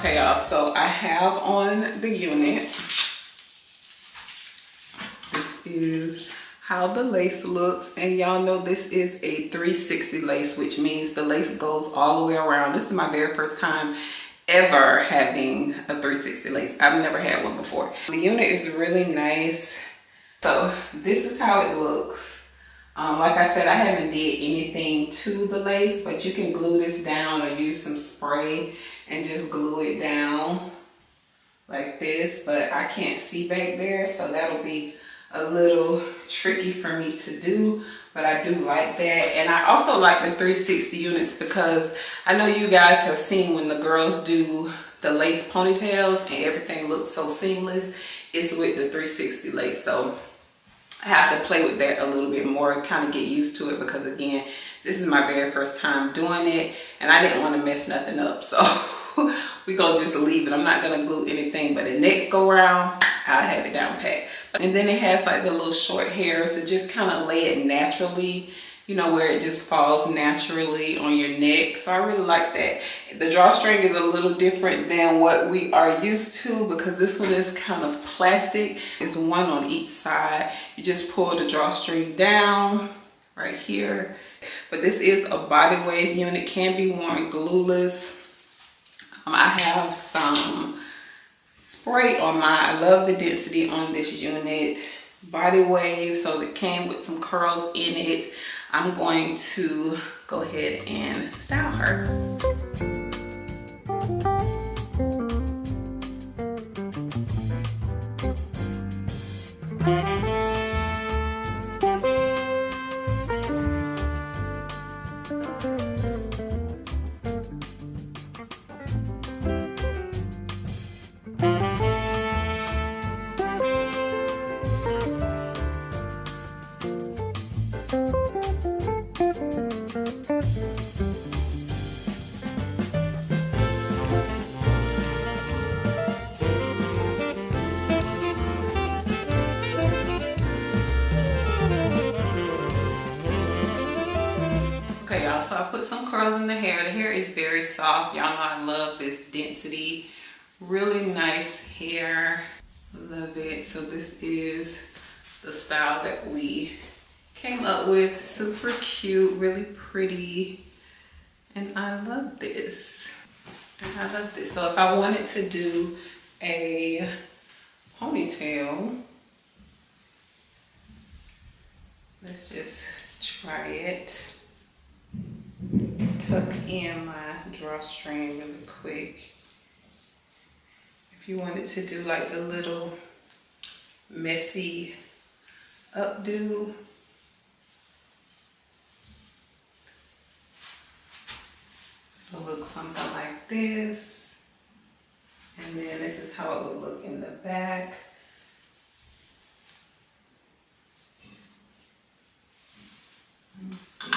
Okay, y'all, so I have on the unit. This is how the lace looks, and y'all know this is a 360 lace, which means the lace goes all the way around. This is my very first time ever having a 360 lace. I've never had one before. The unit is really nice. So this is how it looks. Like I said, I haven't did anything to the lace, but you can glue this down or use some spray and just glue it down like this, but I can't see back there, so that'll be a little tricky for me to do, but I do like that. And I also like the 360 units because I know you guys have seen when the girls do the lace ponytails and everything looks so seamless. It's with the 360 lace, so I have to play with that a little bit more, kind of get used to it, because again, this is my very first time doing it and I didn't want to mess nothing up, so we're gonna just leave it. I'm not gonna glue anything, but the next go round I'll have it down pat. And then it has like the little short hairs to just kind of lay it naturally, you know, where it just falls naturally on your neck. So I really like that. The drawstring is a little different than what we are used to because this one is kind of plastic. It's one on each side. You just pull the drawstring down right here. But this is a body wave unit, can be worn glueless. I have some spray on mine. I love the density on this unit. Body wave, so it came with some curls in it. I'm going to go ahead and style her. Okay, y'all, so I put some curls in the hair. The hair is very soft. Y'all know I love this density. Really nice hair. Love it. So this is the style that we came up with. Super cute, really pretty. And I love this. And I love this. So if I wanted to do a ponytail, let's just try it. Tuck in my drawstring really quick. If you wanted to do like the little messy updo, it'll look something like this. And then this is how it would look in the back. Let's see.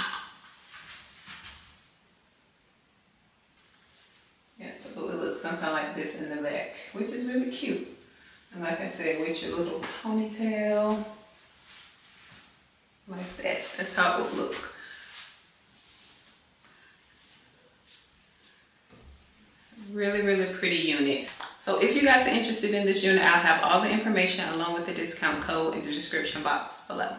Yeah, so it would look something like this in the back, which is really cute. And like I said, with your little ponytail, like that. That's how it would look. Really, really pretty unit. So if you guys are interested in this unit, I'll have all the information along with the discount code in the description box below.